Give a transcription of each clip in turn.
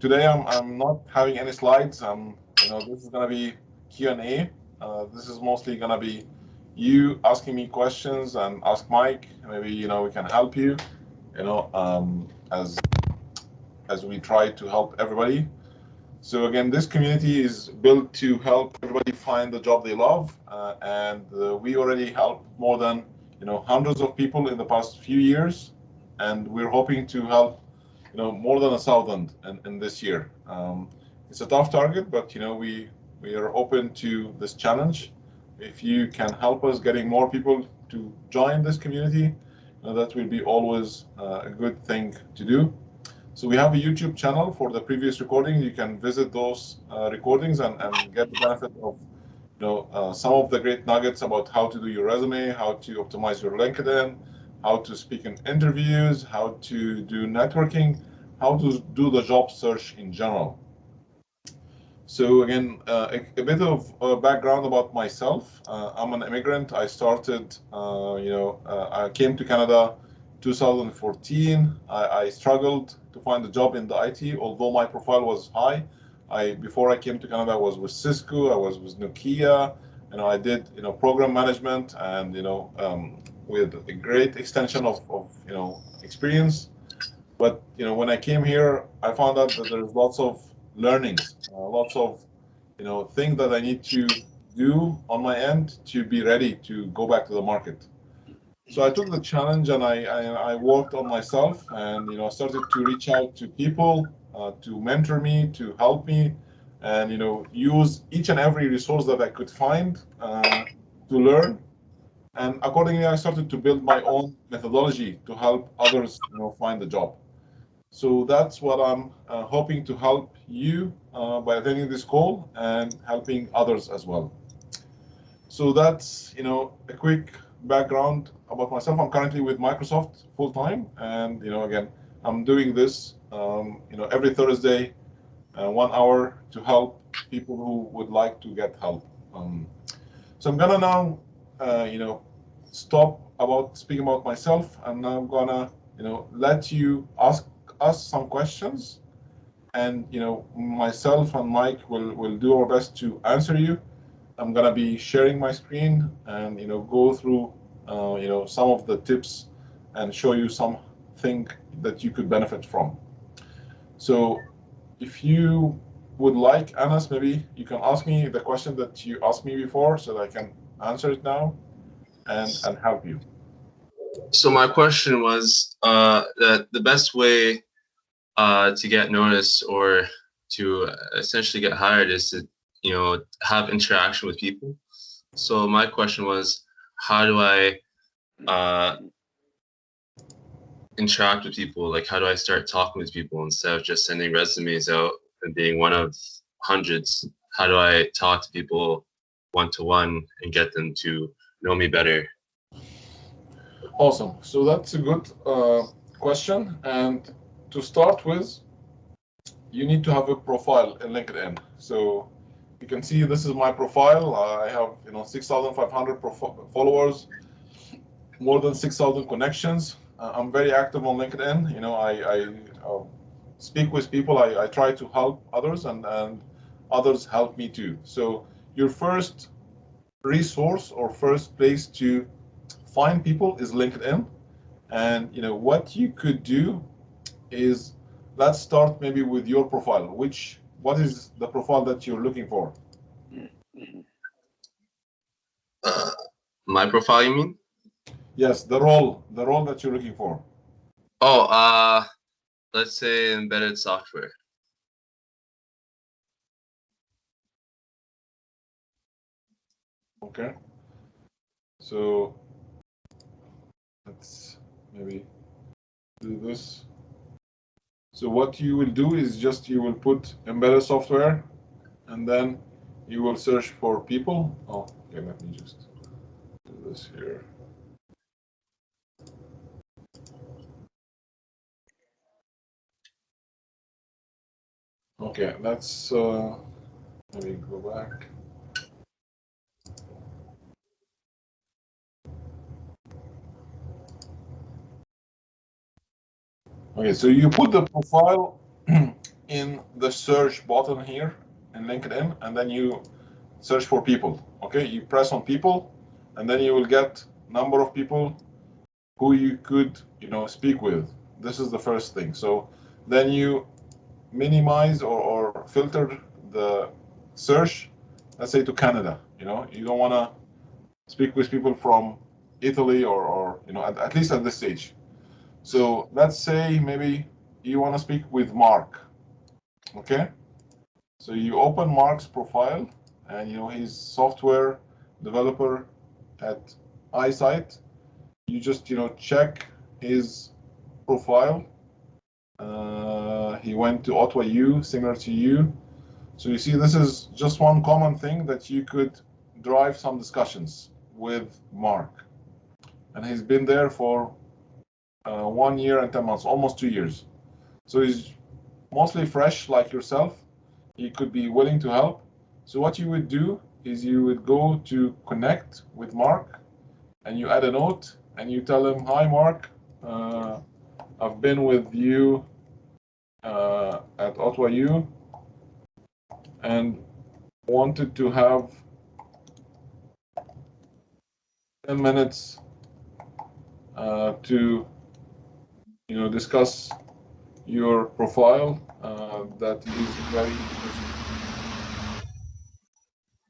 today I'm not having any slides. This is gonna be Q&A. This is mostly gonna be you asking me questions and ask Mike. Maybe we can help you. As we try to help everybody. So again, this community is built to help everybody find the job they love, and we already helped more than hundreds of people in the past few years, and we're hoping to help more than 1,000 in this year. It's a tough target, but we are open to this challenge. If you can help us getting more people to join this community, that will be always a good thing to do. So we have a YouTube channel for the previous recording. You can visit those recordings and get the benefit of some of the great nuggets about how to do your resume, how to optimize your LinkedIn, how to speak in interviews, how to do networking, how to do the job search in general. So again, a bit of background about myself. I'm an immigrant. I started, I came to Canada 2014. I struggled to find a job in the IT, although my profile was high. Before I came to Canada, I was with Cisco, I was with Nokia. I did program management, and with a great extension of experience. But when I came here, I found out that there's lots of learnings, lots of things that I need to do on my end to be ready to go back to the market. So I took the challenge, and I worked on myself, and I started to reach out to people to mentor me, to help me, and use each and every resource that I could find to learn. And accordingly, I started to build my own methodology to help others find a job. So that's what I'm hoping to help you by attending this call and helping others as well. So that's a quick background about myself. I'm currently with Microsoft full time, and again, I'm doing this every Thursday, 1 hour to help people who would like to get help. So I'm gonna now stop about speaking about myself, and now I'm gonna let you ask us some questions, and myself and Mike will do our best to answer you. I'm gonna be sharing my screen and go through some of the tips and show you something that you could benefit from. So if you would like, Anas, maybe you can ask me the question that you asked me before so that I can answer it now and help you. So my question was that the best way to get noticed or to essentially get hired is to have interaction with people. So my question was, how do I interact with people? Like, how do I start talking with people instead of just sending resumes out and being one of hundreds? How do I talk to people one-to-one and get them to know me better? Awesome. So that's a good question. And to start with, you need to have a profile in LinkedIn. So you can see this is my profile. I have 6,500 followers, more than 6,000 connections. I'm very active on LinkedIn. I speak with people. I try to help others, and others help me too. So your first resource or first place to find people is LinkedIn. And what you could do is, let's start maybe with your profile. What is the profile that you're looking for? My profile, you mean? Yes, the role that you're looking for. Oh, let's say embedded software. Okay. So let's maybe do this. So what you will do is just you will put embedded software, and then you will search for people. Oh, okay, let me just do this here. Okay, let's maybe go back. Okay, so you put the profile in the search button here in LinkedIn, and then you search for people. Okay, you press on people, and then you will get number of people who you could, speak with. This is the first thing. So then you minimize or filter the search, let's say to Canada. You don't want to speak with people from Italy or at least at this stage. So let's say maybe you want to speak with Mark. Okay, so you open Mark's profile, and he's software developer at iSight. You just check his profile. He went to Ottawa U, similar to you. So you see, this is just one common thing that you could drive some discussions with Mark. And he's been there for 1 year and 10 months, almost 2 years. So he's mostly fresh like yourself. He could be willing to help. So what you would do is you would go to connect with Mark, and you add a note, and you tell him, "Hi, Mark. I've been with you at Ottawa U and wanted to have 10 minutes to discuss your profile that is very interesting."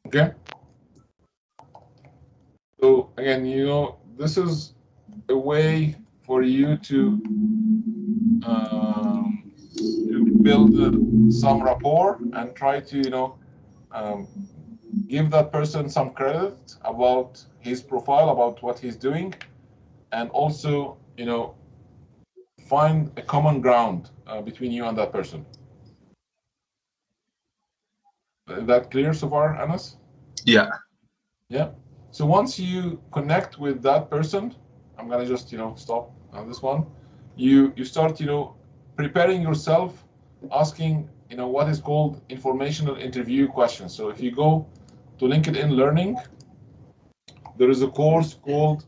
Okay. So again, this is a way for you to build some rapport and try to give that person some credit about his profile, about what he's doing, and also find a common ground between you and that person. Is that clear so far, Anas? Yeah. Yeah. So once you connect with that person, I'm gonna just stop on this one. You start preparing yourself, asking what is called informational interview questions. So if you go to LinkedIn Learning, there is a course called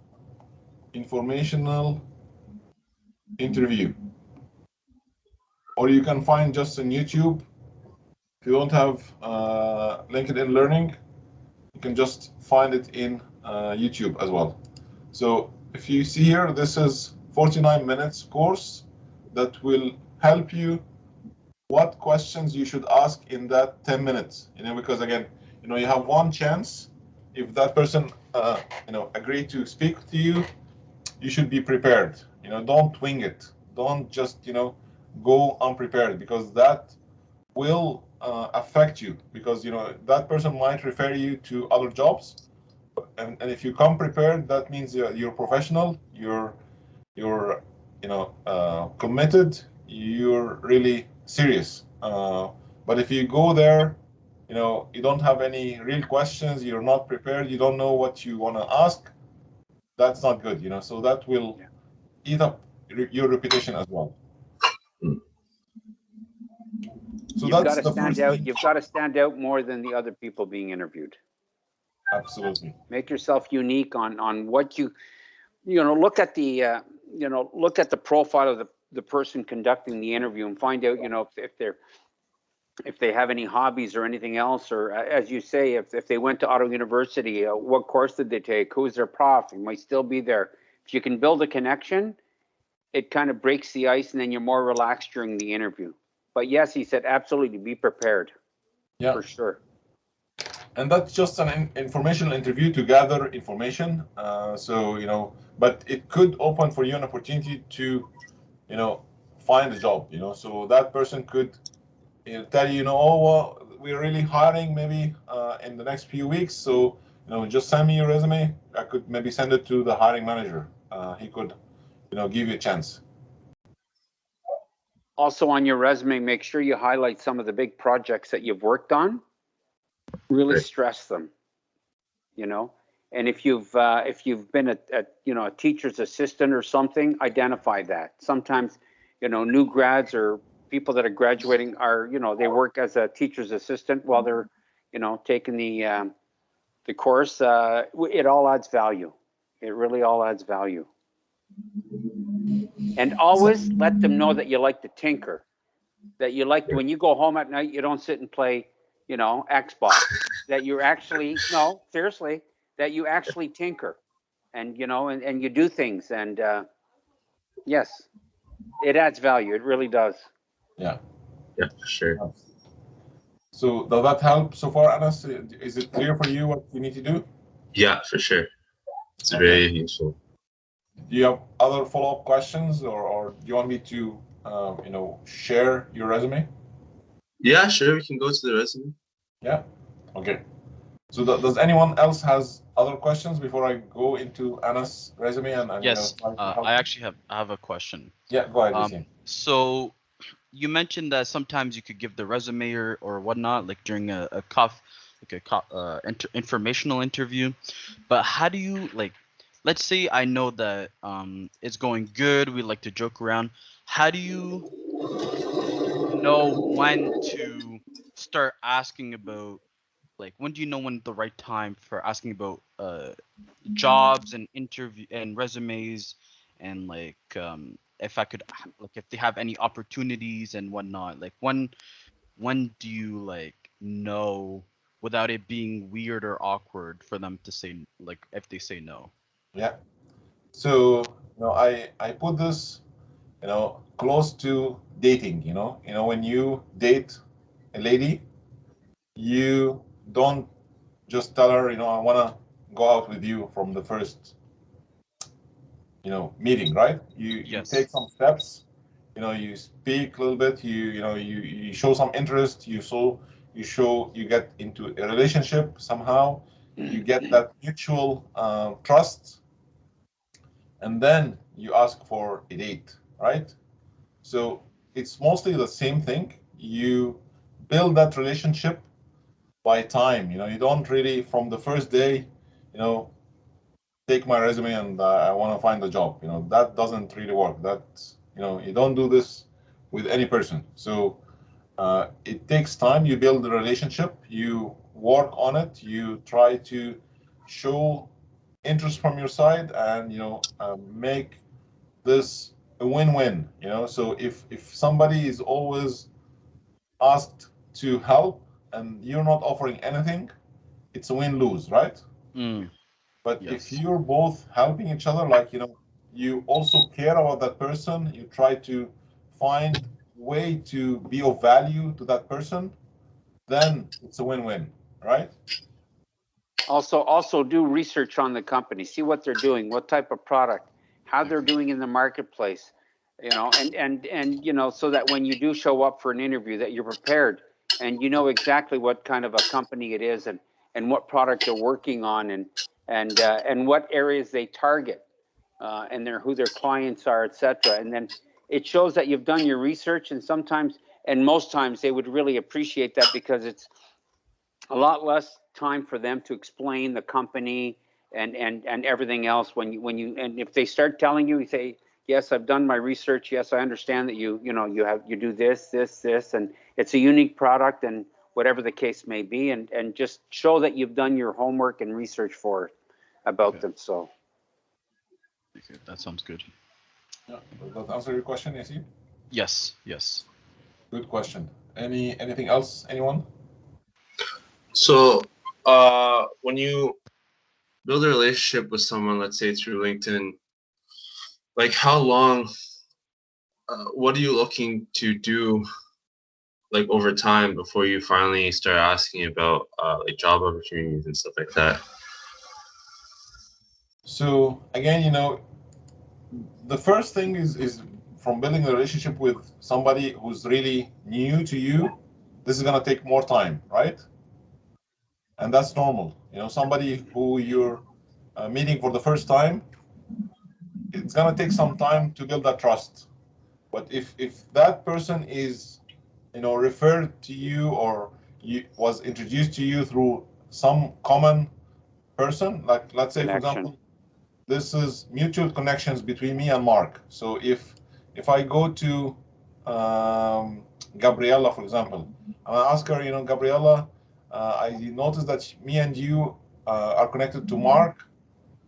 informational interview, or you can find just on YouTube. If you don't have LinkedIn Learning, you can just find it in YouTube as well. So if you see here, this is 49 minutes course that will help you what questions you should ask in that 10 minutes, because again, you have one chance. If that person, agree to speak to you, you should be prepared. Don't wing it. Don't just, go unprepared, because that will affect you, because, that person might refer you to other jobs. And if you come prepared, that means you're professional, you're committed, you're really serious. But if you go there, you don't have any real questions, you're not prepared, you don't know what you want to ask, that's not good, so that will eat up your reputation as well. So that's the first thing. You've got to stand out more than the other people being interviewed. Absolutely. Make yourself unique on what look at the profile of the person conducting the interview and find out if they have any hobbies or anything else, or as you say, if they went to Auto University, what course did they take, who's their prof, he might still be there. If you can build a connection, it kind of breaks the ice, and then you're more relaxed during the interview. But yes, he said absolutely be prepared. Yeah, for sure. And that's just an informational interview to gather information. But it could open for you an opportunity to, find a job. So that person could tell you, oh, well, we're really hiring maybe in the next few weeks. So, just send me your resume. I could maybe send it to the hiring manager. He could, give you a chance. Also on your resume, make sure you highlight some of the big projects that you've worked on. Really stress them, and if you've been a teacher's assistant or something, identify that. Sometimes, new grads or people that are graduating are, they work as a teacher's assistant while they're, taking the course. It all adds value. It really all adds value. And always let them know that you like to tinker. that you like when you go home at night, you don't sit and play, Xbox. That you're actually, no, seriously, that you actually tinker, and and you do things, and yes, it adds value. It really does. Yeah. Yeah, for sure. So does that help so far, Anas? Is it clear for you what you need to do? Yeah, for sure. It's Okay. very useful. Do you have other follow-up questions, or do you want me to, share your resume? Yeah, sure. We can go to the resume. Yeah. Okay. So does anyone else has other questions before I go into Anna's resume and Yes, try to help I them? actually have a question. Yeah, go ahead, Yassine. So you mentioned that sometimes you could give the resume or whatnot, like during informational interview. But how do you like? Let's say I know that it's going good. We like to joke around. How do you know when to start asking about, like, when do you know when the right time for asking about jobs and interview and resumes, and like if I could, like, if they have any opportunities and whatnot, like when do you like know without it being weird or awkward for them to say, like, if they say no? Yeah. So I put this close to dating. When you date a lady, you don't just tell her, I want to go out with you from the first meeting, right? You take Yes. some steps, you speak a little bit, you show some interest, you get into a relationship somehow, you get that mutual trust, and then you ask for a date, right? So it's mostly the same thing. You build that relationship by time. You don't really from the first day, you know take my resume and I want to find a job. That doesn't really work. You don't do this with any person. So it takes time. You build a relationship. You work on it. You try to show interest from your side, and make this a win-win. So if somebody is always asked to help and you're not offering anything, it's a win-lose, right? Mm, But if yes. you're both helping each other, like, you also care about that person, you try to find a way to be of value to that person, then it's a win-win, right? Also do research on the company, see what they're doing, what type of product, how they're doing in the marketplace, so that when you do show up for an interview, that you're prepared and you know exactly what kind of a company it is, and what product they're working on, and what areas they target, and who their clients are, etc. And then it shows that you've done your research, and sometimes, and most times, they would really appreciate that, because it's a lot less time for them to explain the company and everything else. And if they start telling you, you say, yes, I've done my research, yes, I understand that you do this, and it's a unique product, and whatever the case may be, and just show that you've done your homework and research about Okay. them. So Okay, that sounds good. Yeah. Does that answer your question, Yassine? Yes. Yes. Good question. Anything else, anyone? So, when you build a relationship with someone, let's say through LinkedIn, like how long, what are you looking to do, like over time, before you finally start asking about like job opportunities and stuff like that? So again, the first thing is from building a relationship with somebody who's really new to you. This is gonna take more time, right? And that's normal. Somebody who you're meeting for the first time, it's gonna take some time to build that trust. But if that person is, referred to you, or was introduced to you through some common person, like, let's say, for connection. example, this is mutual connections between me and Mark. So if I go to Gabriella, for example, and I ask her, Gabriella, I noticed that me and you are connected to Mark,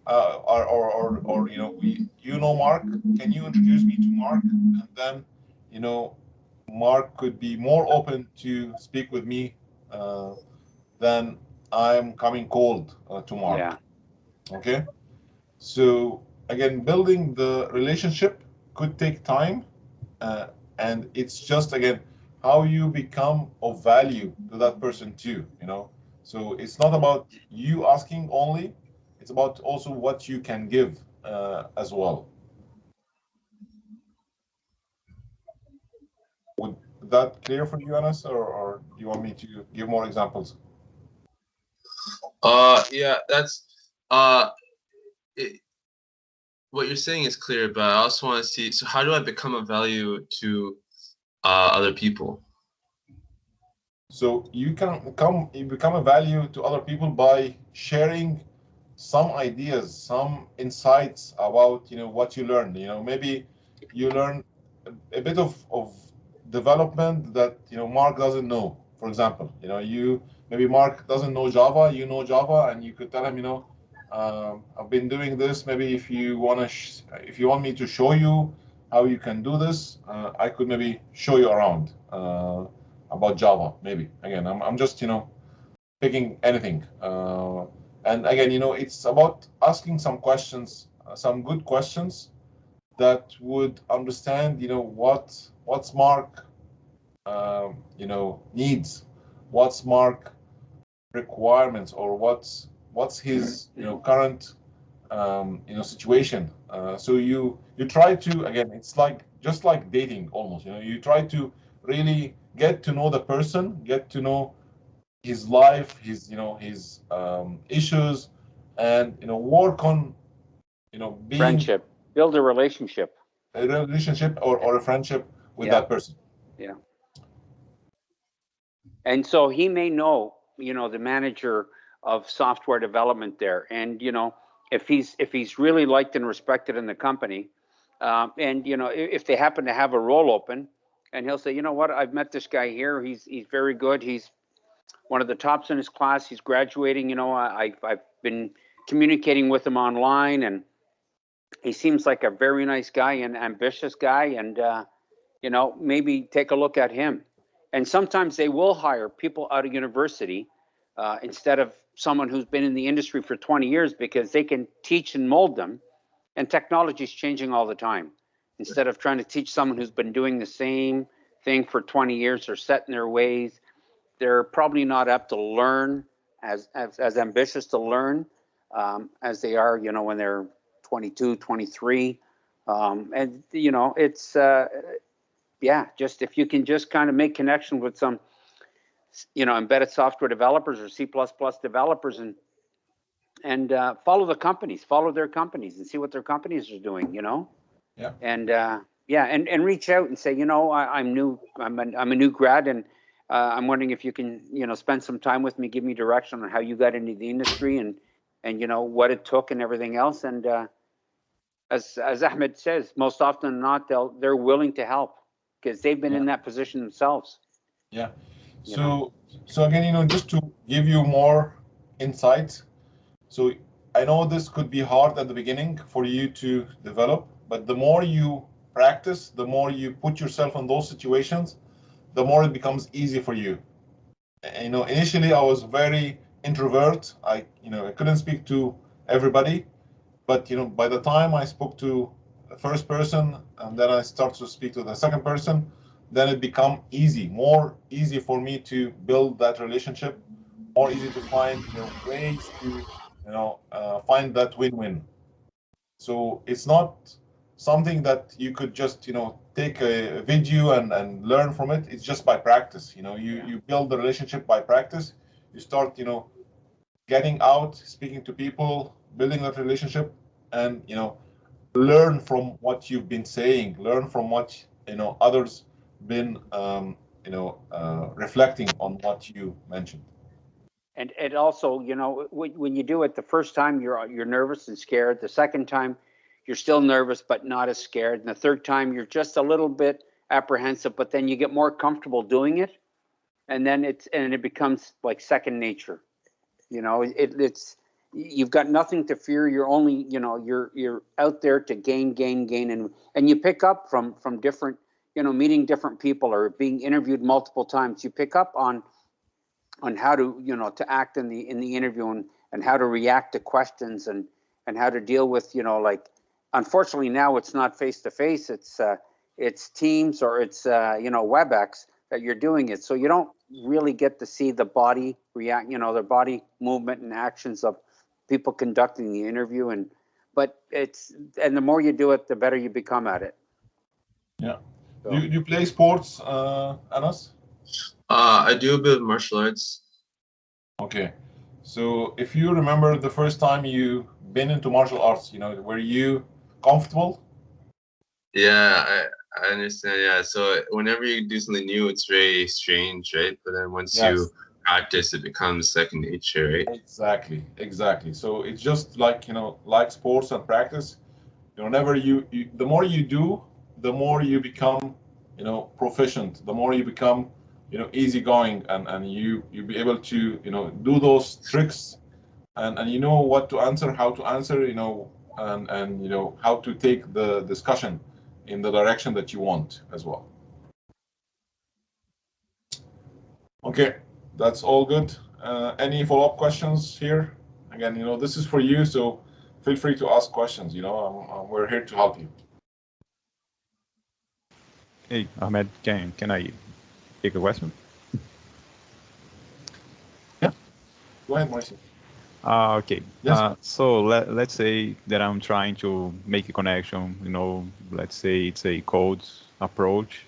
or Mark. Can you introduce me to Mark? And then, you know, Mark could be more open to speak with me than I'm coming cold to Yeah. Mark. Okay. So again, building the relationship could take time, uh, and it's just again how you become of value to that person too. So it's not about you asking only; it's about also what you can give as well. Would that clear for you, Anas, or do you want me to give more examples? Yeah, that's uh, it, what you're saying is clear, but I also want to see. So, how do I become of value to other people? So you become a value to other people by sharing some ideas, some insights about what you learned. Maybe you learn a bit of development that Mark doesn't know. For example, you maybe Mark doesn't know Java, you know Java, and you could tell him, I've been doing this. Maybe if you want me to show you how you can do this, I could maybe show you around about Java. Maybe again, I'm just picking anything. And again, it's about asking some questions, some good questions that would understand, what's Mark, needs, what's Mark requirements, or what's his, current, situation. So you try to, again, it's like just like dating almost. You try to really get to know the person, get to know his life, his issues, and work on being Friendship. Build a relationship. a relationship or a friendship with Yeah. that person. Yeah. And so he may know, the manager of software development there, and if he's really liked and respected in the company, and if they happen to have a role open, and he'll say, you know what, I've met this guy here. He's very good. He's one of the tops in his class. He's graduating. I've been communicating with him online, and he seems like a very nice guy and ambitious guy, and maybe take a look at him. And sometimes they will hire people out of university instead of someone who's been in the industry for 20 years, because they can teach and mold them. And technology is changing all the time. Instead of trying to teach someone who's been doing the same thing for 20 years or set in their ways, they're probably not apt to learn as ambitious to learn as they are, when they're 22, 23. And, it's, yeah, just if you can just kind of make connection with some, embedded software developers or C++ developers, and follow their companies and see what their companies are doing. Yeah. And yeah, and reach out and say, I'm new, I'm a new grad, and I'm wondering if you can, spend some time with me, give me direction on how you got into the industry, and what it took and everything else. And as Ahmed says, most often than not, they're willing to help because they've been Yeah. in that position themselves. Yeah. You know. So again, just to give you more insight. So I know this could be hard at the beginning for you to develop, but the more you practice, the more you put yourself in those situations, the more it becomes easy for you. Initially I was very introvert. I couldn't speak to everybody, but by the time I spoke to the first person and then I start to speak to the second person, then it become more easy for me to build that relationship, more easy to find ways to find that win-win. So it's not something that you could just take a video and learn from it. It's just by practice. You build the relationship by practice. You start getting out, speaking to people, building that relationship, and learn from what you've been saying, learn from what others been reflecting on what you mentioned. And also, when you do it the first time, you're nervous and scared. The second time, you're still nervous but not as scared. And the third time, you're just a little bit apprehensive, but then you get more comfortable doing it, and then it becomes like second nature. It's you've got nothing to fear. You're only, you're out there to gain, and you pick up from different, meeting different people or being interviewed multiple times, you pick up on how to, to act in the interview and how to react to questions and how to deal with, like, unfortunately now it's not face to face, it's Teams or it's WebEx that you're doing it. So you don't really get to see the body react, the body movement and actions of people conducting the interview. But the more you do it, the better you become at it. Yeah. So. Do you play sports, Anas? I do a bit of martial arts. Okay. So if you remember the first time you been into martial arts, were you comfortable? Yeah, I understand. Yeah, so whenever you do something new, it's very strange, right? But then once you practice, it becomes second nature, right? Exactly. So it's just like, like sports and practice. Whenever the more you do, the more you become, proficient. The more you become, easygoing, and you be able to, do those tricks, and you know what to answer, how to answer, and how to take the discussion in the direction that you want as well. Okay, that's all good. Any follow-up questions here? Again, this is for you, so feel free to ask questions. We're here to help you. Hey, Ahmed, can I take a question? Yeah, go ahead, Marcy. Okay. Yes. So let's say that I'm trying to make a connection, let's say it's a cold approach,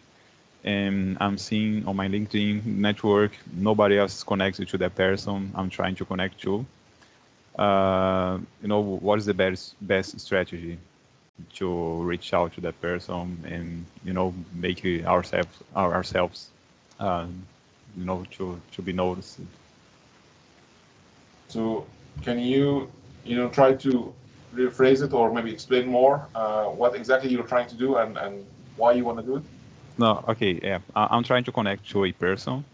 and I'm seeing on my LinkedIn network, nobody else is connected to that person I'm trying to connect to. What is the best strategy to reach out to that person and, make ourselves, to be noticed? So can you, try to rephrase it or maybe explain more what exactly you're trying to do and why you want to do it? No, okay, yeah. I'm trying to connect to a person,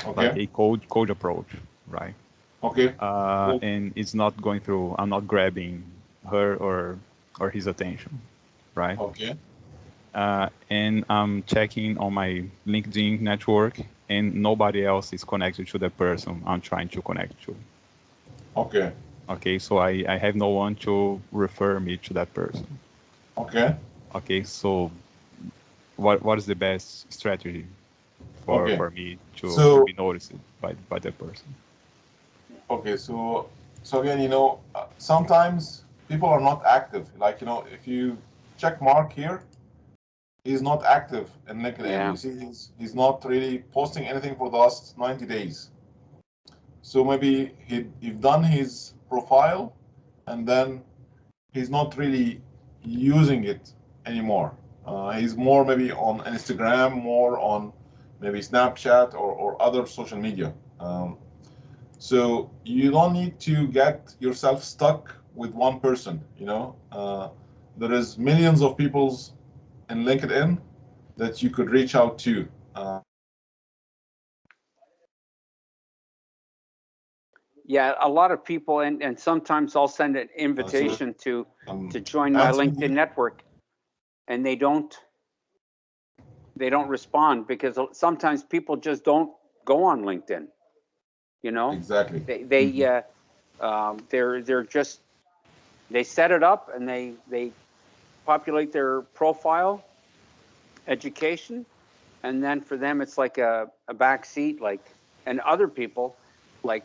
Okay. like a cold approach, right? Okay. Cool. And it's not going through, I'm not grabbing her or his attention, right? Okay. And I'm checking on my LinkedIn network, and nobody else is connected to the person I'm trying to connect to. Okay. Okay, so I have no one to refer me to that person. Okay. Okay, so what is the best strategy for me to be noticed by that person? Okay, so again, sometimes people are not active. Like, if you check Mark here, he's not active in LinkedIn. Yeah. You see, he's not really posting anything for the last 90 days. So maybe he's done his profile, and then he's not really using it anymore. He's more maybe on Instagram, more on maybe Snapchat or other social media. So you don't need to get yourself stuck with one person. There is millions of people in LinkedIn that you could reach out to. Yeah, a lot of people, and sometimes I'll send an invitation to join my LinkedIn network, and they don't respond because sometimes people just don't go on LinkedIn. Exactly. They're just, they set it up and they populate their profile, education, and then for them it's like a back seat. And other people like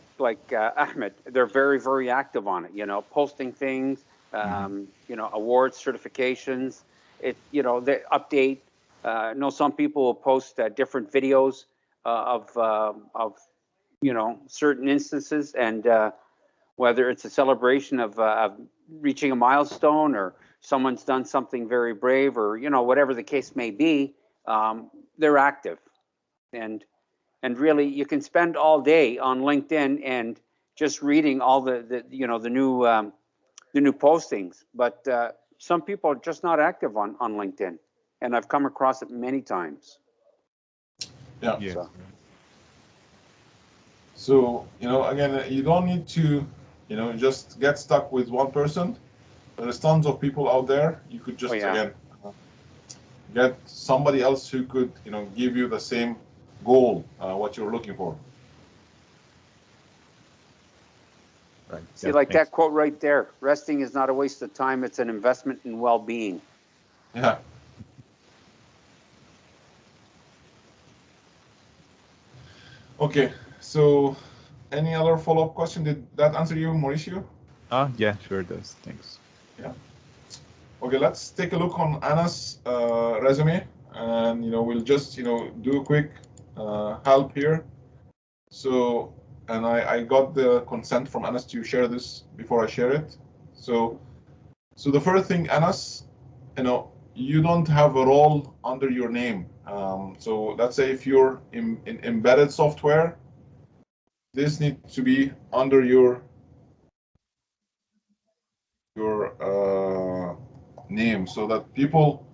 Ahmed, they're very, very active on it, posting things, awards, certifications. They update. Know some people will post different videos of certain instances, and whether it's a celebration of reaching a milestone or someone's done something very brave, or whatever the case may be, they're active. And really, you can spend all day on LinkedIn and just reading all the new postings, but some people are just not active on LinkedIn, and I've come across it many times. Yeah. Yes. So, again, you don't need to, just get stuck with one person. There's tons of people out there. You could just, again, get somebody else who could, give you the same goal, what you're looking for. Right. See, Yeah, like thanks. that quote right there, resting is not a waste of time, it's an investment in well-being. Yeah. Okay, so any other follow-up question? Did that answer you, Mauricio? Yeah, sure does. Thanks. Yeah. Okay, let's take a look on Anna's resume, and we'll just do a quick help here. So, and I got the consent from Anas to share this before I share it. So the first thing, Anas, you don't have a role under your name. So let's say if you're in embedded software, this needs to be under your name, so that people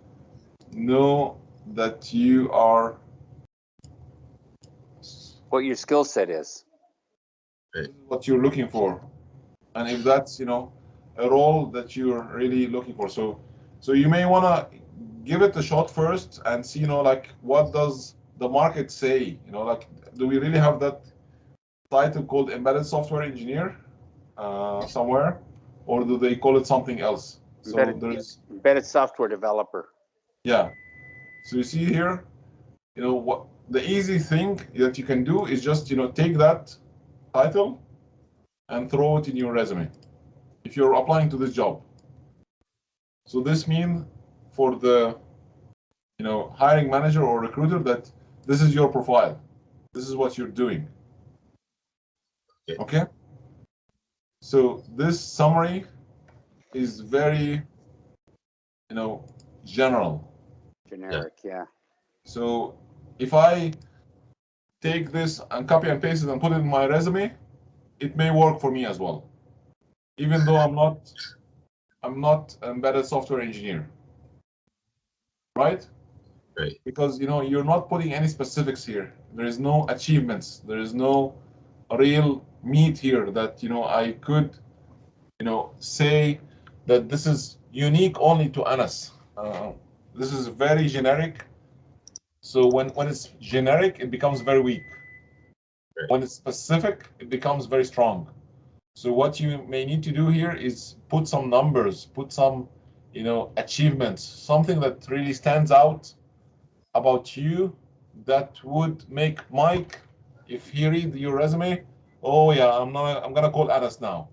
know that you are What your skill set is. what you're looking for, and if that's a role that you're really looking for. So you may want to give it a shot first and see like what does the market say, like do we really have that title called embedded software engineer somewhere, or do they call it something else? So there's embedded software developer. Yeah. So you see here, what the easy thing that you can do is just take that title and throw it in your resume if you're applying to this job. So this means for the hiring manager or recruiter that this is your profile, this is what you're doing. Okay. So this summary is very general. Generic, yeah. So if I take this and copy and paste it and put it in my resume, it may work for me as well, even though I'm not embedded software engineer, right? Right. Because you're not putting any specifics here. There is no achievements. There is no real meat here that I could say that this is unique only to Anas. This is very generic. So when it's generic, it becomes very weak. Right. When it's specific, it becomes very strong. So what you may need to do here is put some numbers, put some, achievements, something that really stands out about you that would make Mike, if he read your resume, oh yeah, I'm gonna call Anas now.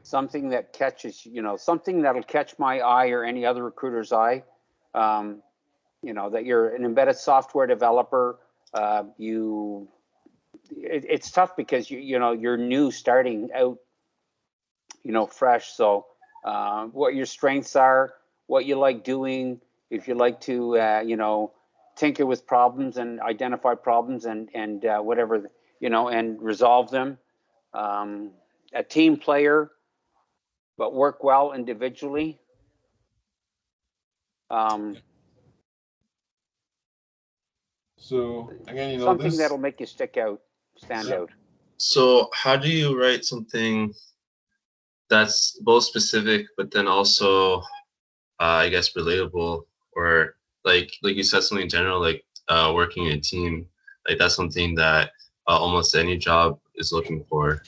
Something that catches, something that'll catch my eye or any other recruiter's eye. That you're an embedded software developer. It's tough because you're new, starting out, fresh. So what your strengths are, what you like doing, if you like to tinker with problems and identify problems and whatever, and resolve them. A team player, but work well individually. So again, Something that'll make you stand out. So how do you write something that's both specific, but then also, I guess, relatable, or like you said, something general, like working in a team, like that's something that almost any job is looking for.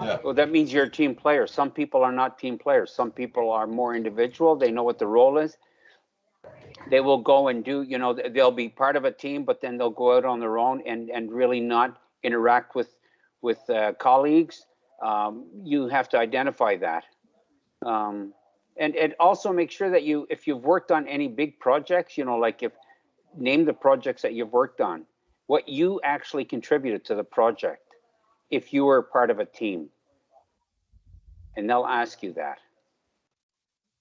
Yeah. Well, that means you're a team player. Some people are not team players. Some people are more individual. They know what the role is. They will go and do, they'll be part of a team, but then they'll go out on their own and really not interact with colleagues. You have to identify that. And also make sure that if you've worked on any big projects, name the projects that you've worked on, what you actually contributed to the project, if you were part of a team. And they'll ask you that.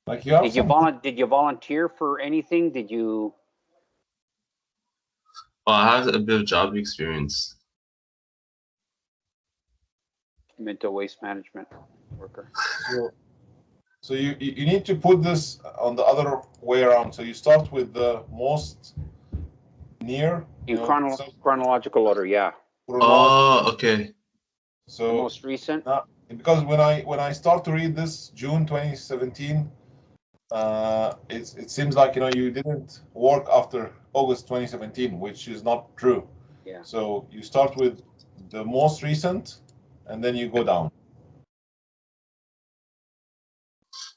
Like you have did you volunteer for anything? Did you? Well, I have a bit of job experience. Mental waste management worker. So you need to put this on the other way around. So you start with the most near. In chronological order, yeah. Oh, okay. So the most recent. because when I start to read this June 2017, it seems like you didn't work after August 2017, which is not true. Yeah. So you start with the most recent, and then you go down.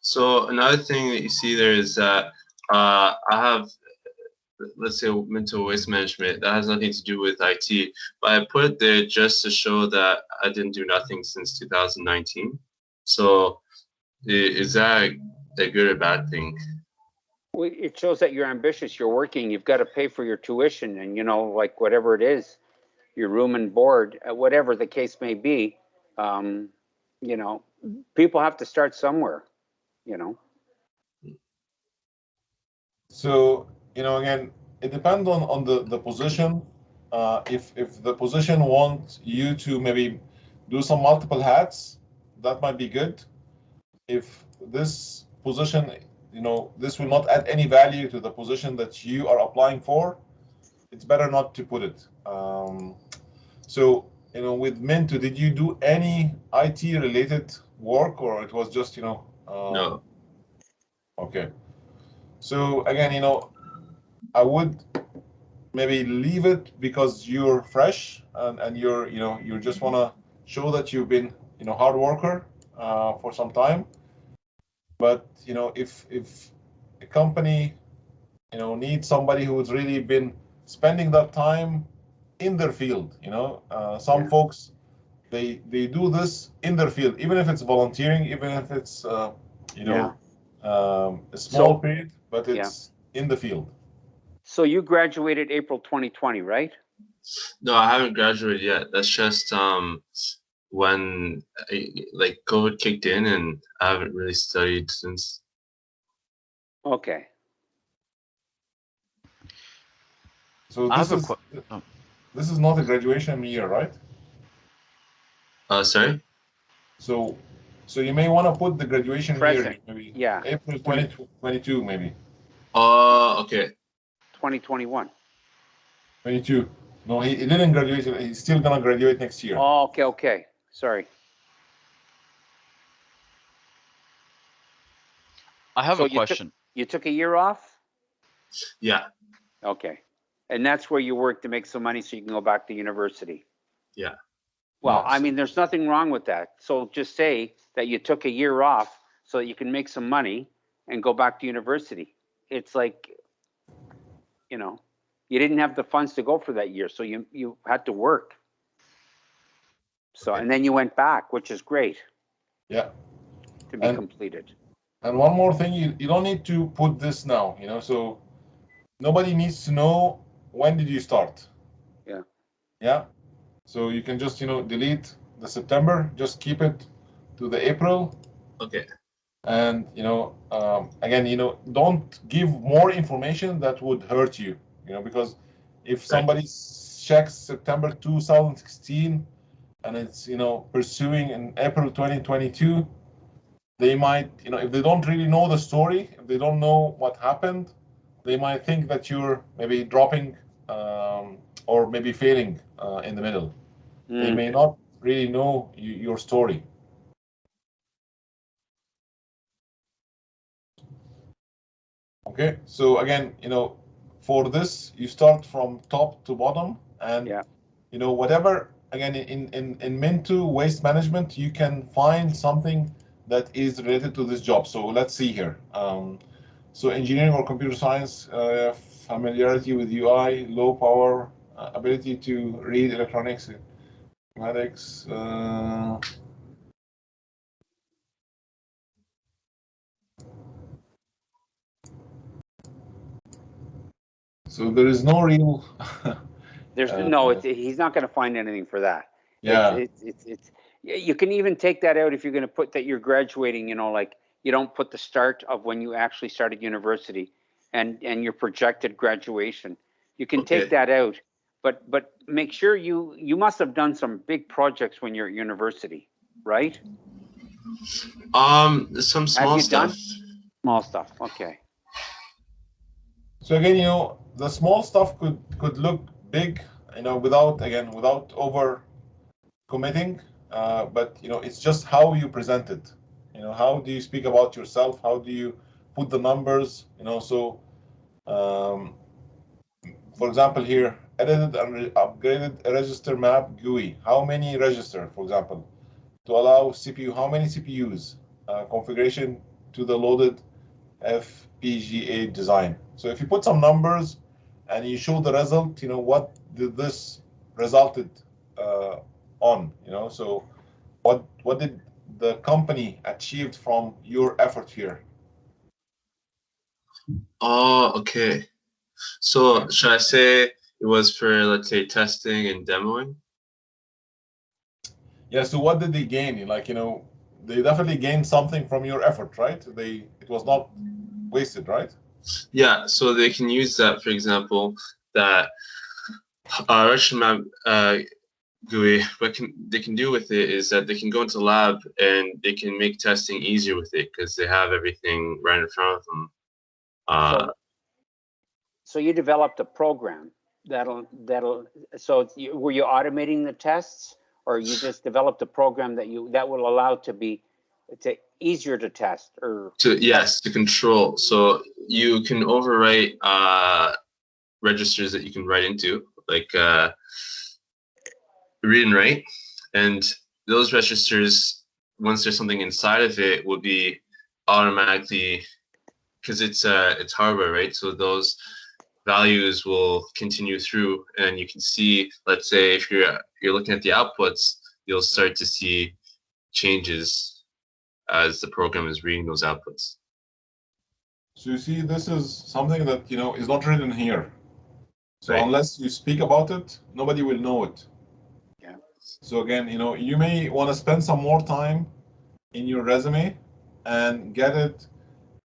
So another thing that you see there is that I have, let's say, mental waste management. That has nothing to do with IT, but I put it there just to show that I didn't do nothing since 2019. So is that a good or bad thing? Well, it shows that you're ambitious, you're working, you've got to pay for your tuition and, like whatever it is, your room and board, whatever the case may be. You know, people have to start somewhere, So again, it depends on the position. If the position wants you to maybe do some multiple hats, that might be good. If this position, this will not add any value to the position that you are applying for, it's better not to put it. So with Minto, did you do any IT related work, or it was just No. Okay. So again, I would maybe leave it because you're fresh and you just want to show that you've been hard worker for some time. But if a company needs somebody who's really been spending that time in their field, some folks they do this in their field, even if it's volunteering, even if it's a small period, but it's in the field. So you graduated April 2020, right? No, I haven't graduated yet. That's just when like COVID kicked in, and I haven't really studied since. Okay. So this is not a graduation year, right? Sorry. So you may want to put the graduation year, maybe April 2022, maybe. Okay. 2021. 22. No, he didn't graduate. He's still gonna graduate next year. Oh, okay. Sorry. I have a question. You took a year off? Yeah. Okay. And that's where you work to make some money so you can go back to university? Yeah. Well, I mean, there's nothing wrong with that. So just say that you took a year off so that you can make some money and go back to university. It's like, you didn't have the funds to go for that year, so you had to work. So, and then you went back, which is great. Yeah. To be completed. And one more thing, you don't need to put this now, so nobody needs to know when did you start. Yeah. Yeah. So you can just, delete the September, just keep it to the April. Okay. And, again, don't give more information that would hurt you, because if somebody checks September 2016 and it's, pursuing in April 2022, they might, if they don't really know the story, if they don't know what happened, they might think that you're maybe dropping or maybe failing in the middle. They may not really know your story. Okay, so again, for this, you start from top to bottom, and whatever. Again, in Minto waste management, you can find something that is related to this job. So let's see here. So engineering or computer science, familiarity with UI, low power, ability to read electronics, mathematics. So there is no real. There's he's not going to find anything for that. Yeah. It's you can even take that out if you're going to put that you're graduating. Like you don't put the start of when you actually started university and your projected graduation. You can take that out, but make sure you must have done some big projects when you're at university, right? Some small stuff. Small stuff. Okay. So again, the small stuff could look big, without over committing. but it's just how you present it. How do you speak about yourself? How do you put the numbers? So um, for example, here, edited and upgraded a register map GUI. How many register, for example, to allow CPU? How many CPUs? Configuration to the loaded FPGA design. So if you put some numbers and you show the result, what did this resulted on? So what did the company achieved from your effort here? Oh, okay. So should I say it was for, let's say, testing and demoing? Yeah. So what did they gain? Like, they definitely gained something from your effort, right? It was not wasted, right? Yeah, so they can use that, for example, that Russian map GUI. What they can do with it is that they can go into lab and they can make testing easier with it because they have everything right in front of them. So you developed a program that'll. So were you automating the tests, or you just developed a program that will allow to easier to test or to control. So you can overwrite registers that you can write into, like read and write, and those registers, once there's something inside of it, will be automatically, because it's hardware, right? So those values will continue through, and you can see, let's say, if you're looking at the outputs, you'll start to see changes as the program is reading those outputs. So you see, this is something that is not written here. So right. Unless you speak about it, nobody will know it. Yeah. So again, you may want to spend some more time in your resume and get it,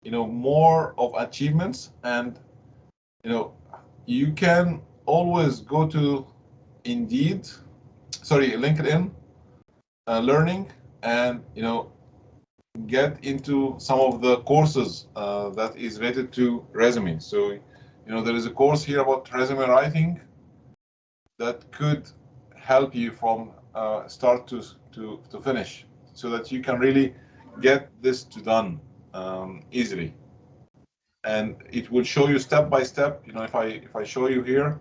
more of achievements, and you can always go to LinkedIn Learning, and get into some of the courses that is related to resume. So there is a course here about resume writing that could help you from start to finish, so that you can really get this to done easily. And it will show you step by step. If I show you here,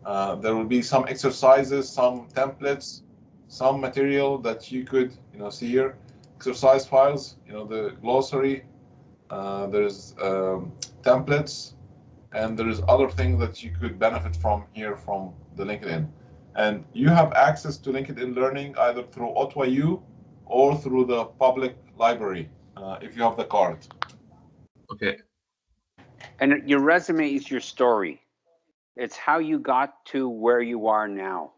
there will be some exercises, some templates, some material that you could see here. Exercise files, the glossary. There's templates, and there is other things that you could benefit from here from the LinkedIn. And you have access to LinkedIn Learning either through Otwa or through the public library if you have the card. Okay. And your resume is your story. It's how you got to where you are now.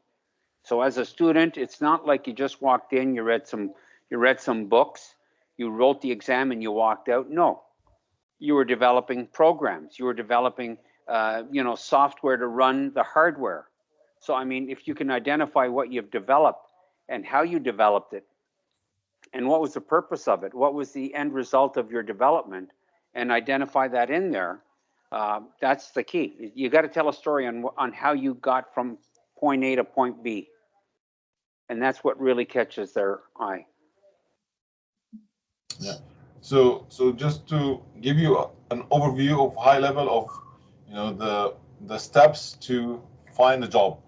So as a student, it's not like you just walked in, you read some books, you wrote the exam and you walked out. No, you were developing programs. You were developing, software to run the hardware. So, I mean, if you can identify what you've developed and how you developed it, and what was the purpose of it, what was the end result of your development, and identify that in there, that's the key. You got to tell a story on how you got from point A to point B. And that's what really catches their eye. Yeah. So just to give you an overview of high level of the steps to find a job.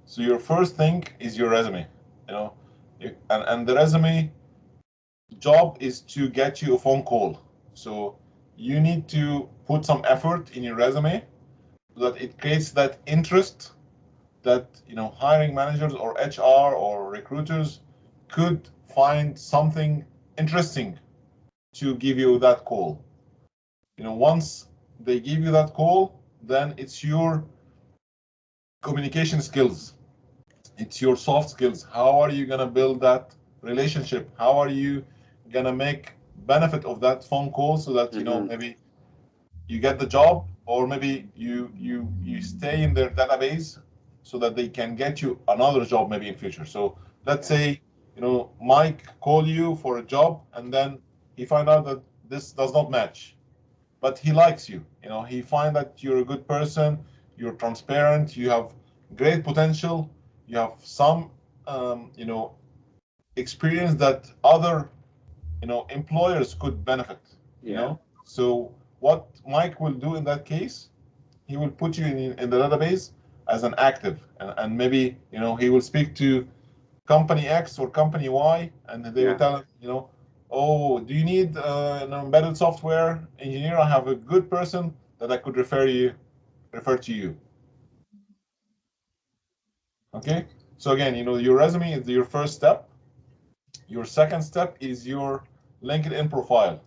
So your first thing is your resume. And the resume job is to get you a phone call. So you need to put some effort in your resume so that it creates that interest that hiring managers or HR or recruiters could find something interesting to give you that call. Once they give you that call, then it's your communication skills, it's your soft skills. How are you gonna build that relationship? How are you gonna make benefit of that phone call so that maybe you get the job, or maybe you stay in their database so that they can get you another job maybe in future. So let's say Mike call you for a job, and then he find out that this does not match, but he likes you. He find that you're a good person, you're transparent, you have great potential, you have some experience that other, employers could benefit. So what Mike will do in that case, he will put you in the database as an active, and maybe he will speak to company X or company Y, and they will tell him, oh, do you need an embedded software engineer? I have a good person that I could refer to you. Okay. So again, your resume is your first step. Your second step is your LinkedIn profile.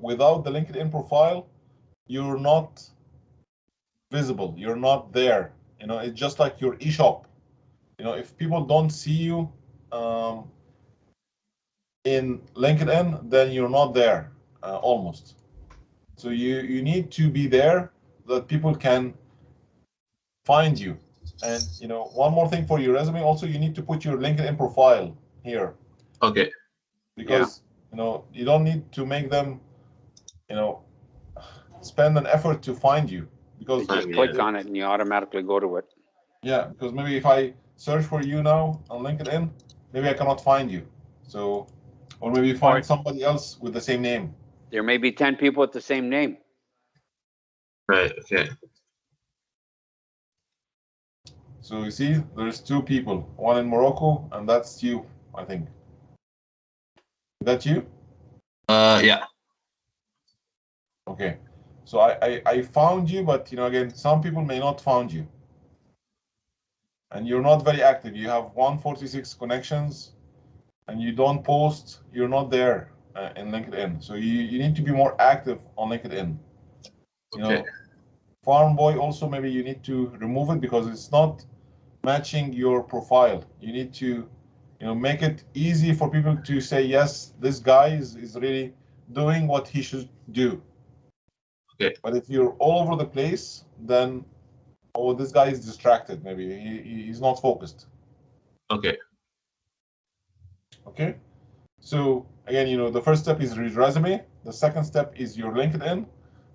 Without the LinkedIn profile, you're not visible. You're not there. It's just like your eShop. If people don't see you in LinkedIn, then you're not there almost. So you need to be there so that people can find you. And one more thing for your resume, also you need to put your LinkedIn profile here. Okay. Because you don't need to make them spend an effort to find you, because they just click on it and you automatically go to it. Yeah, because maybe if I search for you now on LinkedIn, maybe I cannot find you. So, or maybe find somebody else with the same name. There may be 10 people with the same name. Right. Okay. So you see, there's two people, one in Morocco, and that's you, I think. Is that you? Yeah. Okay. So I found you, but again, some people may not found you. And you're not very active. You have 146 connections, and you don't post. You're not there in LinkedIn. So you need to be more active on LinkedIn. Okay. Farm boy, also maybe you need to remove it because it's not matching your profile. You need to make it easy for people to say, yes, this guy is really doing what he should do. Okay. But if you're all over the place, then this guy is distracted. Maybe he's not focused. Okay. Okay. So again, the first step is your resume. The second step is your LinkedIn.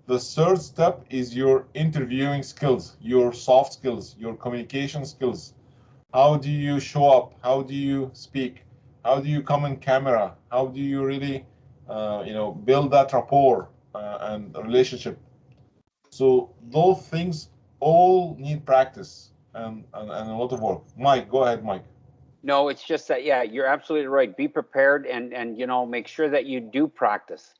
The third step is your interviewing skills, your soft skills, your communication skills. How do you show up? How do you speak? How do you come in camera? How do you really, build that rapport and relationship? So those things all need practice and a lot of work. Mike, go ahead, Mike. No, it's just that, yeah, you're absolutely right. Be prepared and make sure that you do practice.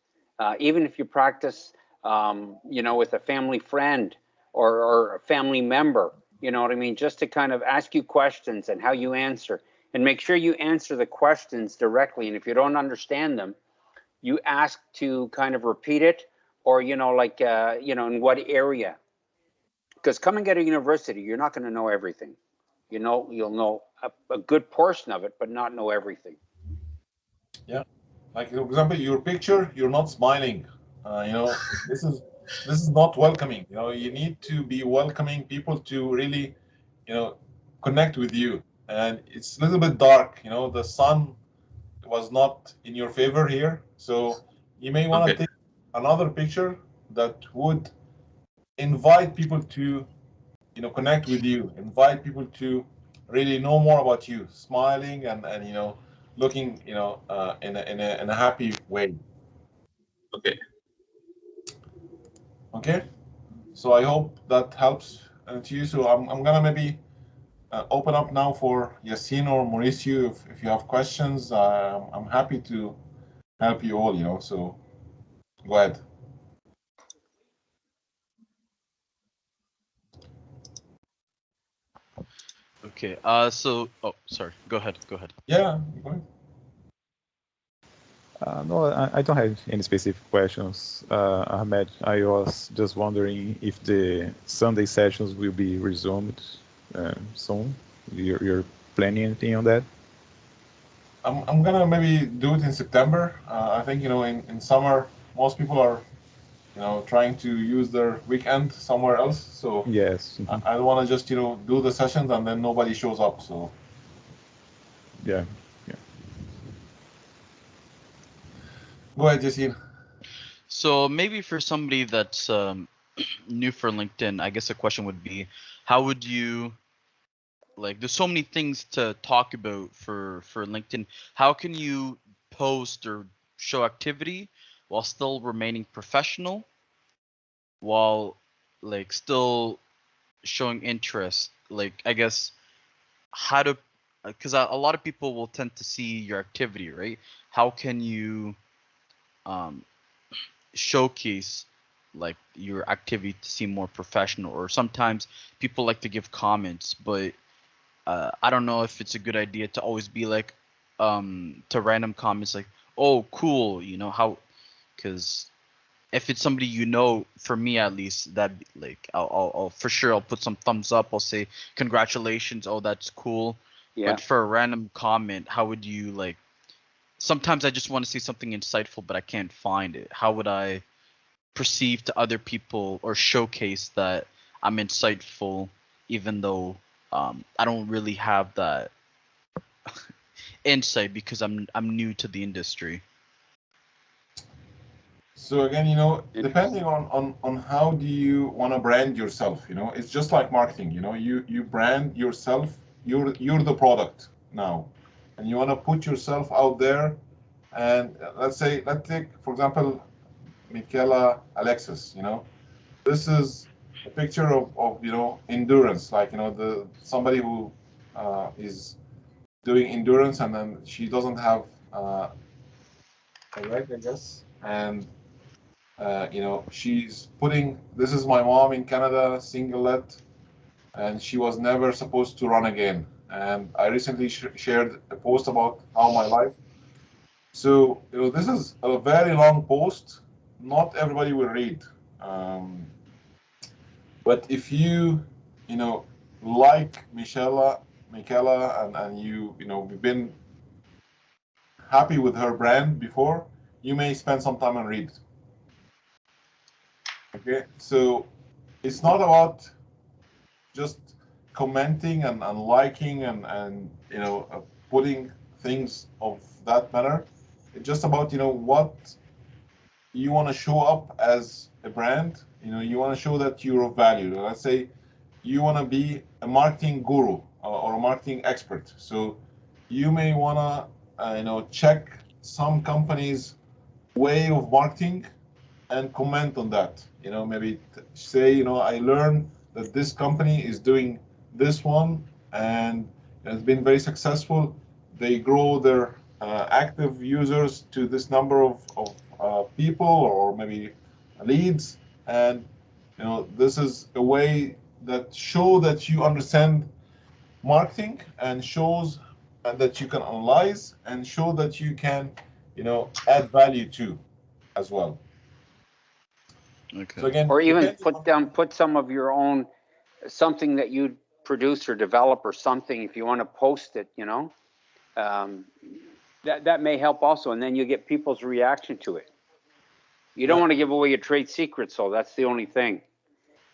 Even if you practice, with a family friend or a family member, you know what I mean? Just to kind of ask you questions and how you answer, and make sure you answer the questions directly. And if you don't understand them, you ask to kind of repeat it, or, in what area. Because coming out of university, you're not going to know everything. You'll know a good portion of it, but not know everything. Yeah, like for example, your picture, you're not smiling. This is not welcoming. You need to be welcoming people to really, connect with you. And it's a little bit dark. The sun was not in your favor here, so you may want to take another picture that would invite people to connect with you, invite people to really know more about you, smiling and looking in a happy way. Okay, so I hope that helps to you. So I'm gonna maybe open up now for Yassine or Mauricio if you have questions. I'm happy to help you all. So go ahead. Okay. So, oh, sorry. Go ahead. Go ahead. Yeah, go ahead. No, I don't have any specific questions, Ahmed. I was just wondering if the Sunday sessions will be resumed soon. You're planning anything on that? I'm gonna maybe do it in September. I think in summer most people are trying to use their weekend somewhere else. So Yes. I don't want to just do the sessions and then nobody shows up. So Yeah. go ahead, Jesse. So maybe for somebody that's new for LinkedIn, I guess the question would be, how would you like there's so many things to talk about for LinkedIn. How can you post or show activity while still remaining professional, while like still showing interest? Like I guess how to, because a lot of people will tend to see your activity, right? How can you um showcase like your activity to seem more professional? Or sometimes people like to give comments, but I don't know if it's a good idea to always be like to random comments like, oh cool, you know how, because if it's somebody you know, for me at least, that like I'll for sure I'll put some thumbs up, I'll say congratulations, oh that's cool. Yeah. But for a random comment, how would you like, sometimes I just want to say something insightful but I can't find it. How would I perceive to other people or showcase that I'm insightful, even though I don't really have that insight because I'm new to the industry. So again, depending on how do you want to brand yourself, it's just like marketing. You brand yourself. You're the product now, and you want to put yourself out there. And let's take for example, Michaela Alexis. This is a picture of endurance, like the somebody who is doing endurance, and then she doesn't have a leg, I guess, and she's putting, this is my mom in Canada, singlet, and she was never supposed to run again. And I recently shared a post about how my life. So, this is a very long post. Not everybody will read. Um, but if you know, like Michaela, and we've been happy with her brand before, you may spend some time and read. Okay, so it's not about just commenting and liking and putting things of that matter. It's just about what you want to show up as a brand. You want to show that you're of value. Let's say you want to be a marketing guru or a marketing expert. So you may want to check some companies' way of marketing and comment on that. Maybe say, I learned that this company is doing this one and it's been very successful. They grow their active users to this number of people or maybe leads. And, this is a way that show that you understand marketing and shows and that you can analyze and show that you can, add value to as well. Okay. So again, Or even depending on put some of your own, something that you produce or develop or something, if you want to post it, that may help also, and then you get people's reaction to it. You don't want to give away your trade secrets, so that's the only thing.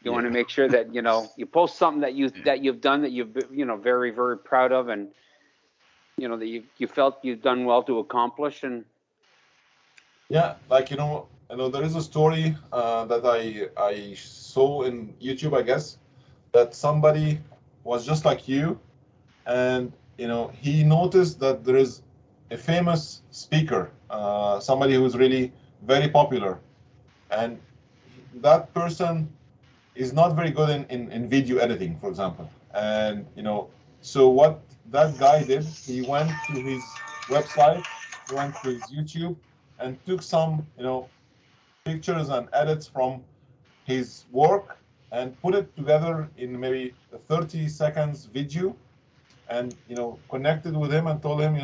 You want to make sure that you post something that you've done, that you've very, very proud of, and that you felt you've done well to accomplish. And like there is a story that I saw in YouTube, I guess, that somebody was just like you, and he noticed that there is a famous speaker, somebody who's really very popular, and that person is not very good in video editing, for example. And so what that guy did, he went to his website, he went to his YouTube, and took some pictures and edits from his work and put it together in maybe a 30 seconds video, and connected with him and told him,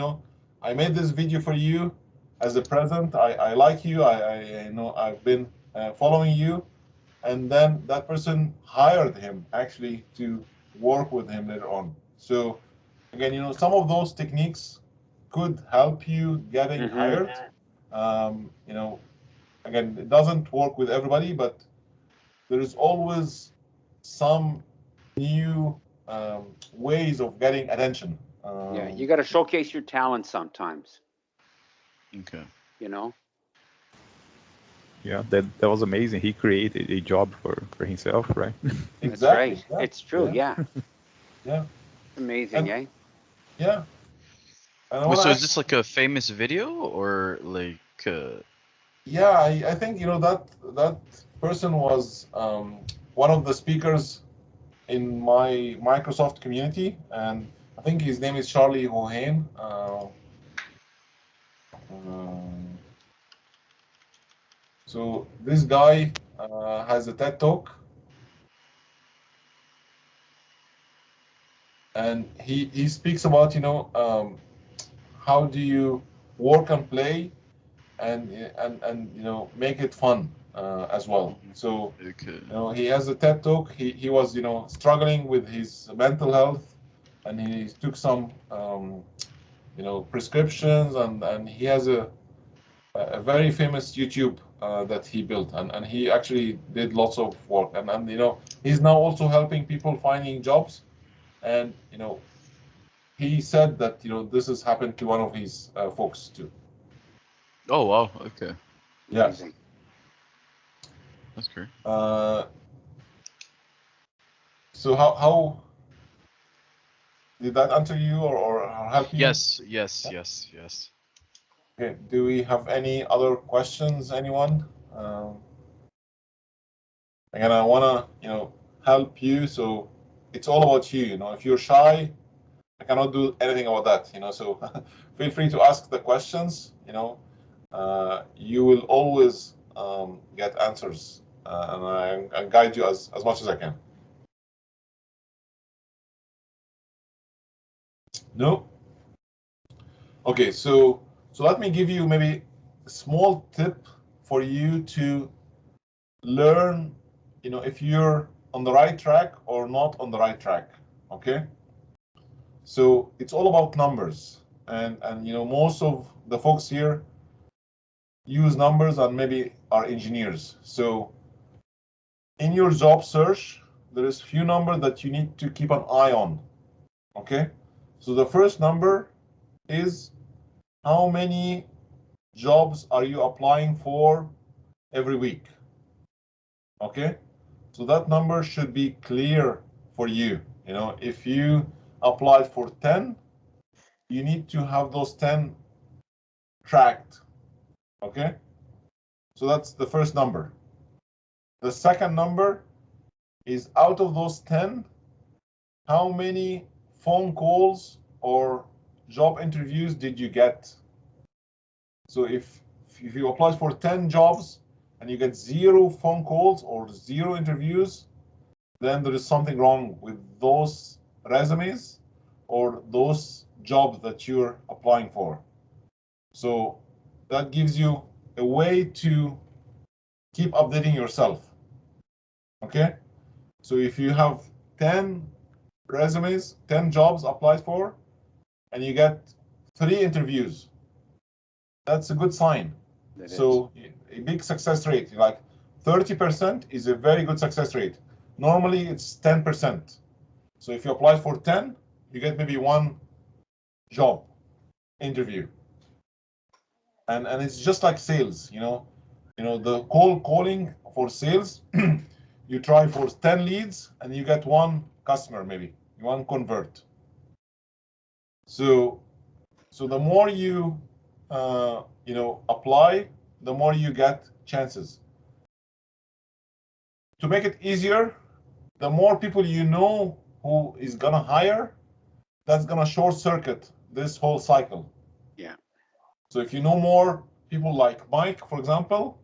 I made this video for you as a present. I like you. I've been following you. And then that person hired him actually to work with him later on. So again, some of those techniques could help you getting hired. Again, it doesn't work with everybody, but there is always some new ways of getting attention. yeah, you got to showcase your talent sometimes. Okay. Yeah, that was amazing. He created a job for himself, right? That's Exactly. right. Yeah. It's true. Yeah. Yeah. Yeah. Amazing, And eh? yeah, and I Wait, want so to is this like a famous video or like? yeah, I think that person was one of the speakers in my Microsoft community, and I think his name is Charlie Hohane. Um, so this guy has a TED talk, and he speaks about how do you work and play and make it fun as well. So Okay. he has a TED talk. He was struggling with his mental health, and he took some prescriptions, and he has a very famous YouTube that he built, and he actually did lots of work, and he's now also helping people finding jobs, and he said that this has happened to one of his folks too. Oh wow. Okay, Yeah. Amazing. that's great. So how did that answer you or help you? Yes. Yes. Yes. Yes. Okay. Do we have any other questions, anyone? Again, I wanna help you, so it's all about you. If you're shy, I cannot do anything about that. So feel free to ask the questions. You will always get answers, and I guide you as much as I can. No? Okay, so let me give you maybe a small tip for you to learn, if you're on the right track or not on the right track. Okay? So it's all about numbers. And most of the folks here use numbers and maybe are engineers. So in your job search, there is few numbers that you need to keep an eye on. Okay? So the first number is how many jobs are you applying for every week? Okay? So that number should be clear for you. If you applied for 10, you need to have those 10 tracked. Okay? So that's the first number. The second number is out of those 10, how many phone calls or job interviews did you get? So if you apply for 10 jobs and you get 0 phone calls or 0 interviews, then there is something wrong with those resumes or those jobs that you're applying for. So that gives you a way to keep updating yourself. Okay? So if you have 10 resumes, 10 jobs applied for, and you get 3 interviews, that's a good sign. That is. So a big success rate, like 30% is a very good success rate. Normally it's 10%. So if you apply for 10, you get maybe 1 job interview. And it's just like sales, the calling for sales, you try for 10 leads and you get 1 customer, maybe 1 convert. So the more you apply, the more you get chances. To make it easier, the more people who is gonna hire, that's gonna short circuit this whole cycle. Yeah. So if you know more people like Mike, for example,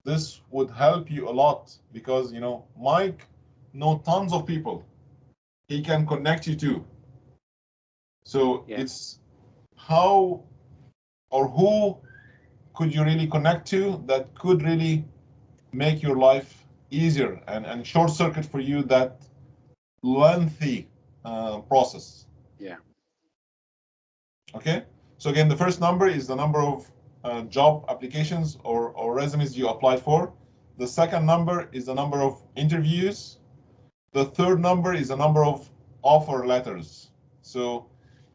this would help you a lot because Mike know tons of people. He can connect you to. So Yeah. it's how or who could you really connect to that could really make your life easier and short circuit for you that lengthy process. Yeah. Okay, so again, the first number is the number of job applications or resumes you applied for. The second number is the number of interviews. The third number is the number of offer letters. So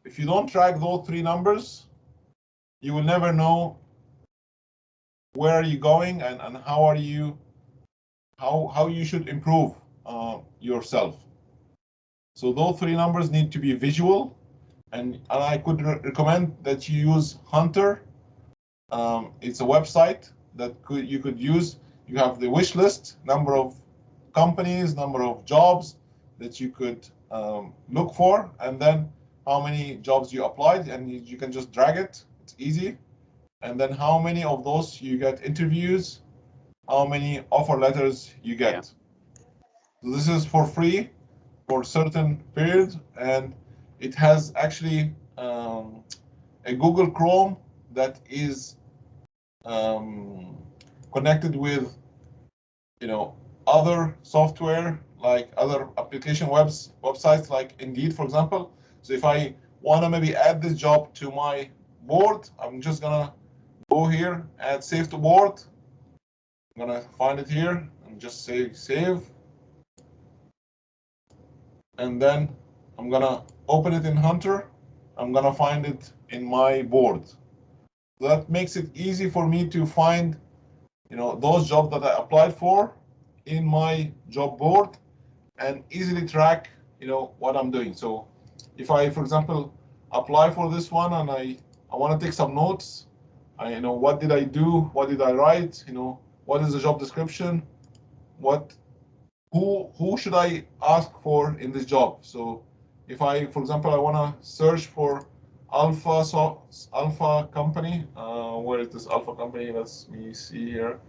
if you don't track those 3 numbers, you will never know where are you going and how you should improve yourself. So those three numbers need to be visual, and I could recommend that you use Hunter. It's a website that you could use. You have the wish list, number of companies, number of jobs that you could look for, and then how many jobs you applied, and you can just drag it. It's easy. And then how many of those you get interviews, how many offer letters you get. Yeah. So this is for free for certain period, and it has actually a Google Chrome that is connected with other software, like other application websites like Indeed, for example. So if I want to maybe add this job to my board, I'm just gonna go here, add save to board. I'm gonna find it here and just say save, and then I'm gonna open it in Hunter. I'm gonna find it in my board. So that makes it easy for me to find those jobs that I applied for in my job board, and easily track what I'm doing. So if I, for example, apply for this one and I want to take some notes, what did I do, what did I write, what is the job description, who should I ask for in this job. So if I, for example, I want to search for Alpha company, where is this Alpha company? Let me see here.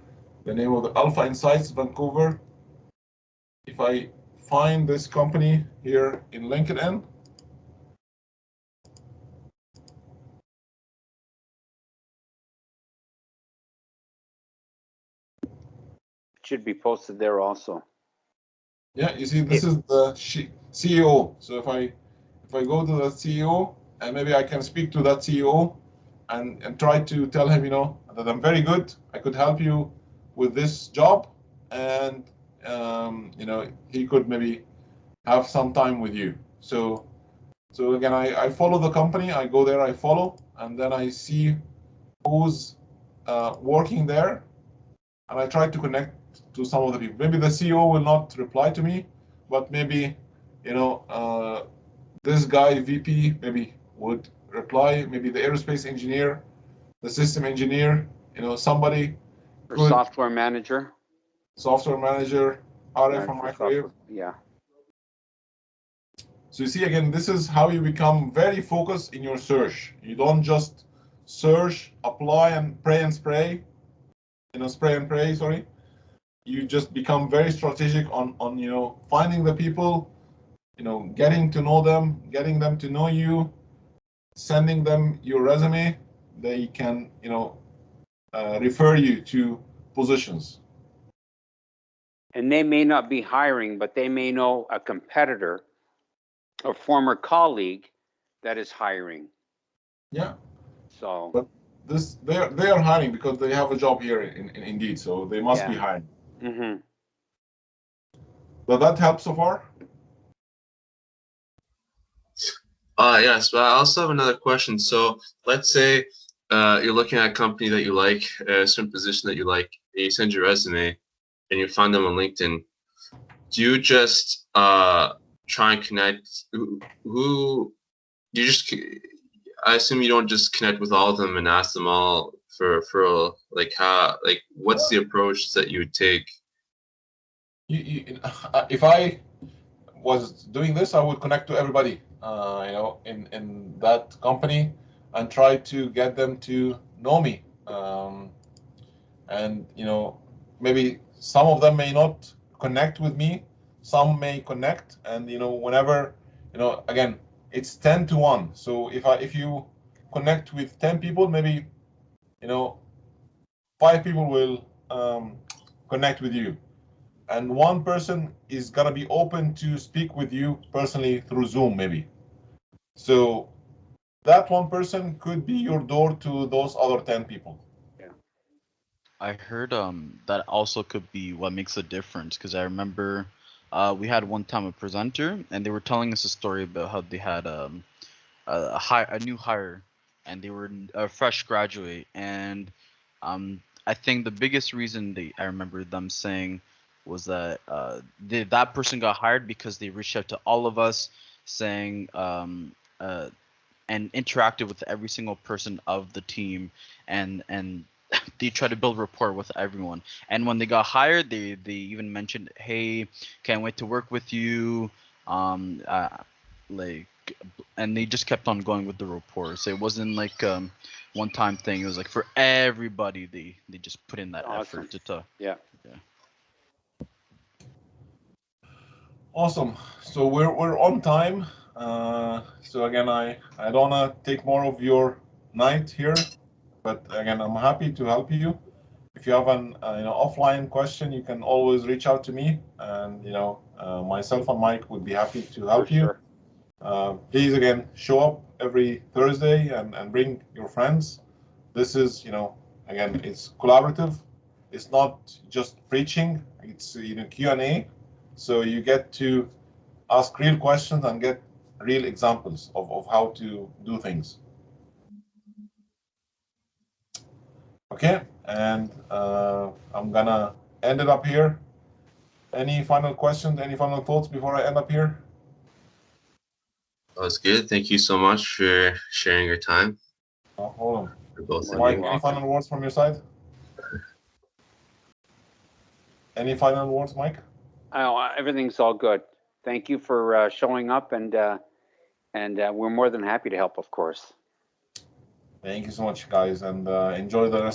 The name of the Alpha Insights Vancouver. If I find this company here in LinkedIn, It should be posted there also. yeah, you see, this is the CEO. So if I go to the CEO, and maybe I can speak to that CEO and try to tell him, that I'm very good. I could help you with this job, and he could maybe have some time with you. So again, I follow the company. I go there, I follow, and then I see who's working there, and I try to connect to some of the people. Maybe the CEO will not reply to me, but maybe this guy VP maybe would reply. Maybe the aerospace engineer, the system engineer, somebody. Or good software manager. software manager, RF or microwave. Yeah. So you see, again, this is how you become very focused in your search. You don't just search, apply, and pray and spray. Spray and pray. Sorry. You just become very strategic on finding the people, getting to know them, getting them to know you, sending them your resume. They can refer you to positions. And they may not be hiring, but they may know a competitor or former colleague that is hiring. Yeah. So. But they are hiring because they have a job here in Indeed, so they must be hiring. Mm-hmm. Does that help so far? Yes, but I also have another question. So let's say you're looking at a company that you like, a certain position that you like, and you send your resume and you find them on LinkedIn. Do you just try and connect? Who do you just? I assume you don't just connect with all of them and ask them all for like how, like what's the approach that you would take? If I was doing this, I would connect to everybody, in that company, and try to get them to know me. And maybe some of them may not connect with me, some may connect, and whenever, again, it's 10-1. So if you connect with 10 people, maybe 5 people will connect with you, and one person is gonna be open to speak with you personally through Zoom, maybe. So that one person could be your door to those other 10 people. Yeah. I heard that also could be what makes a difference, because I remember we had one time a presenter and they were telling us a story about how they had a new hire, and they were a fresh graduate, and I think the biggest reason I remember them saying was that that person got hired because they reached out to all of us saying and interacted with every single person of the team, and they try to build rapport with everyone. And when they got hired, they even mentioned, "Hey, can't wait to work with you." Like, and they just kept on going with the rapport. So it wasn't like one time thing. It was like for everybody. They just put in that Awesome. effort to talk. Yeah. Awesome. So we're on time. So again, I don't wanna take more of your night here, but again, I'm happy to help you. If you have an offline question, you can always reach out to me, and myself and Mike would be happy to help For you. sure. Please again show up every Thursday and bring your friends. This is again, it's collaborative. It's not just preaching. It's Q&A, so you get to ask real questions and get real examples of how to do things. Okay, and I'm gonna end it up here. Any final questions? Any final thoughts before I end up here? That was good. Thank you so much for sharing your time. Hold on. For both of Mike, you. any final words from your side? Any final words, Mike? Everything's all good. Thank you for showing up, and we're more than happy to help, of course. Thank you so much, guys, and enjoy the rest